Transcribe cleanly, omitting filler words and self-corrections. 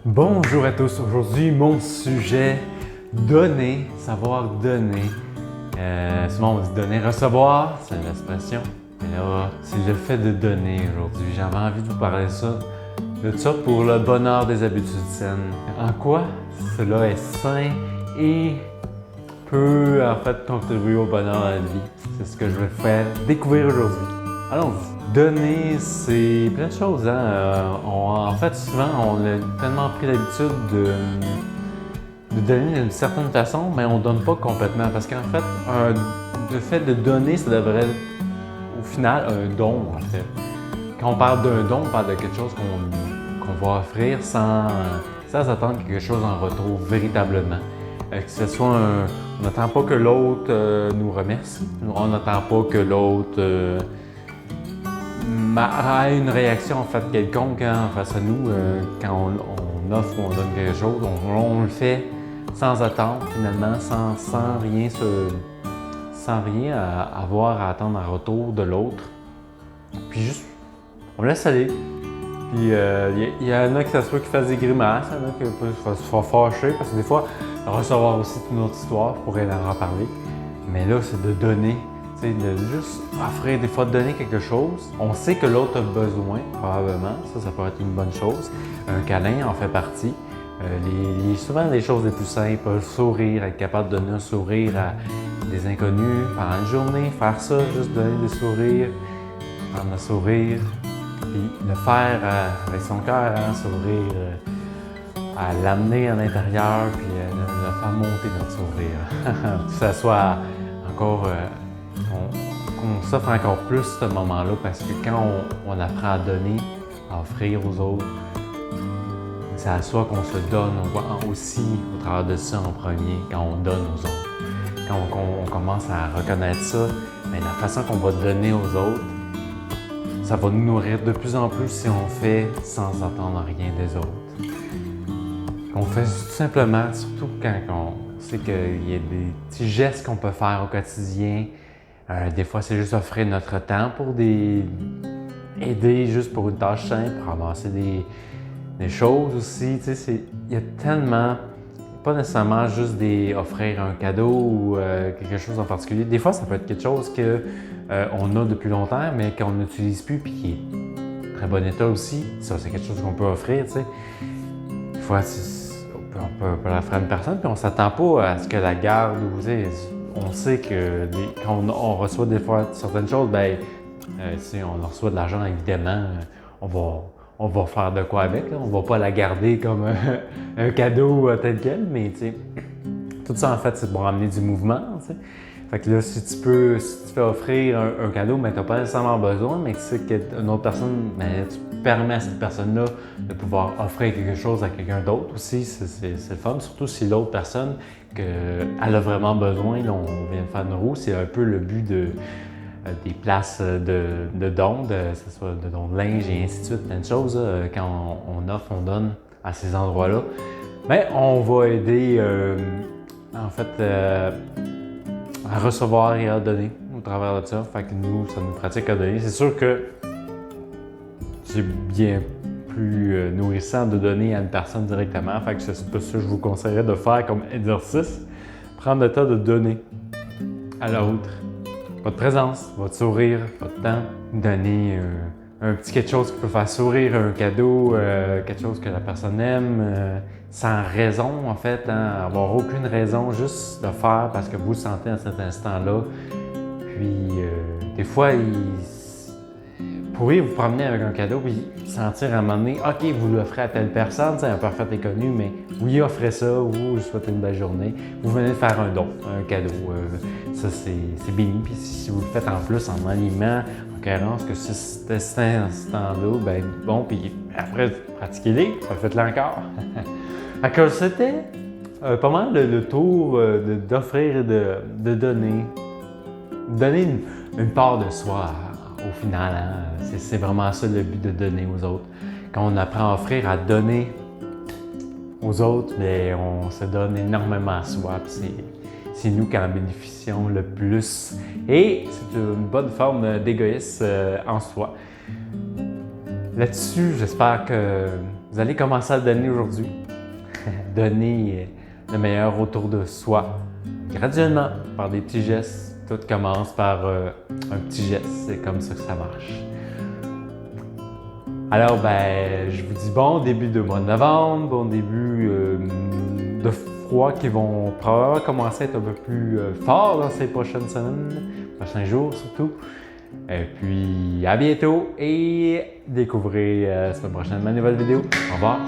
Bonjour à tous, aujourd'hui mon sujet, donner, savoir donner. Souvent on dit donner, recevoir, c'est l'expression. Mais là, c'est le fait de donner aujourd'hui. J'avais envie de vous parler de ça pour le bonheur des habitudes saines. En quoi cela est sain et peut en fait contribuer au bonheur de la vie. C'est ce que je vais faire découvrir aujourd'hui. Allons-y. Donner, c'est plein de choses. En fait, souvent, on a tellement pris l'habitude de donner d'une certaine façon, mais on ne donne pas complètement. Parce qu'en fait, le fait de donner, ça devrait être, au final, un don, en fait. Quand on parle d'un don, on parle de quelque chose qu'on va offrir sans attendre quelque chose en retour, véritablement. Que ce soit on n'attend pas que l'autre nous remercie. On n'attend pas que l'autre a une réaction en fait quelconque face à nous. Quand on offre ou on donne quelque chose, on le fait sans attendre finalement, sans rien avoir à attendre en retour de l'autre. Puis juste, on laisse aller. Puis il y en a qui ça se peut qu'ils fassent des grimaces, il y en a qui se font fâcher parce que des fois, recevoir aussi toute une autre histoire, je pourrais en reparler. Mais là, c'est de donner, de juste offrir, des fois de donner quelque chose. On sait que l'autre a besoin, probablement, ça peut être une bonne chose. Un câlin en fait partie. Souvent, les choses les plus simples, le sourire, être capable de donner un sourire à des inconnus pendant une journée, faire ça, juste donner des sourires, prendre un sourire. Puis le faire avec son cœur, sourire, à l'amener à l'intérieur, puis le faire monter notre sourire. Que ça soit encore, qu'on s'offre encore plus ce moment-là, parce que quand on apprend à donner, à offrir aux autres, c'est à soi qu'on se donne, on voit aussi au travers de ça en premier, quand on donne aux autres. Quand on commence à reconnaître ça, bien, la façon qu'on va donner aux autres, ça va nous nourrir de plus en plus si on fait sans attendre rien des autres. On fait tout simplement, surtout quand on sait qu'il y a des petits gestes qu'on peut faire au quotidien. Des fois, c'est juste offrir notre temps pour aider juste pour une tâche simple, pour ramasser des choses aussi. Il y a tellement, pas nécessairement juste offrir un cadeau ou quelque chose en particulier. Des fois, ça peut être quelque chose qu'on a depuis longtemps, mais qu'on n'utilise plus et qui est très bon état aussi. Ça, c'est quelque chose qu'on peut offrir. Des fois, on peut la faire à une personne, puis on ne s'attend pas à ce que la garde. On sait que quand on reçoit des fois certaines choses, si on reçoit de l'argent, évidemment, on va faire de quoi avec. Là. On ne va pas la garder comme un cadeau tel quel, mais tout ça, en fait, c'est pour amener du mouvement. T'sais. Fait que là, si tu fais offrir un cadeau, tu n'as pas nécessairement besoin, mais tu sais qu'une autre personne, tu permets à cette personne-là de pouvoir offrir quelque chose à quelqu'un d'autre aussi. C'est le fun, surtout si l'autre personne, elle a vraiment besoin, là, on vient de faire une roue, c'est un peu le but des places de dons, que ce soit de dons de linge et ainsi de suite, plein de choses. Quand on offre, on donne à ces endroits-là. Mais on va aider, en fait, à recevoir et à donner au travers de ça. Fait que nous, ça nous pratique à donner. C'est sûr que c'est bien plus nourrissant de donner à une personne directement. Fait que c'est pas ça que je vous conseillerais de faire comme exercice. Prendre le temps de donner à l'autre. Votre présence, votre sourire, votre temps. Donner un petit quelque chose qui peut faire sourire, un cadeau, quelque chose que la personne aime, sans raison en fait, avoir aucune raison, juste le faire parce que vous le sentez à cet instant-là. Puis des fois, vous pourriez vous promener avec un cadeau puis sentir à un moment donné, ok, vous l'offrez à telle personne, c'est un parfait inconnu, mais vous lui offrez ça, vous souhaitez une belle journée, vous venez de faire un don, un cadeau. Ça, c'est béni. Puis si vous le faites en plus en aliment, carence que cet instant-là, bon, puis après, pratiquez-les, faites-le encore. Alors, c'était pas mal le tour d'offrir et de donner. Donner une part de soi au final. C'est vraiment ça le but de donner aux autres. Quand on apprend à offrir, à donner aux autres, on se donne énormément à soi. Puis c'est nous qui en bénéficions le plus. Et c'est une bonne forme d'égoïsme en soi. Là-dessus, j'espère que vous allez commencer à donner aujourd'hui. Donner le meilleur autour de soi, graduellement, par des petits gestes. Tout commence par un petit geste, c'est comme ça que ça marche. Alors, je vous dis bon début de mois de novembre, bon début de froid qui vont probablement commencer à être un peu plus fort dans ces prochaines semaines, prochains jours surtout. Et puis, à bientôt et découvrez la semaine prochaine ma nouvelle vidéo. Au revoir!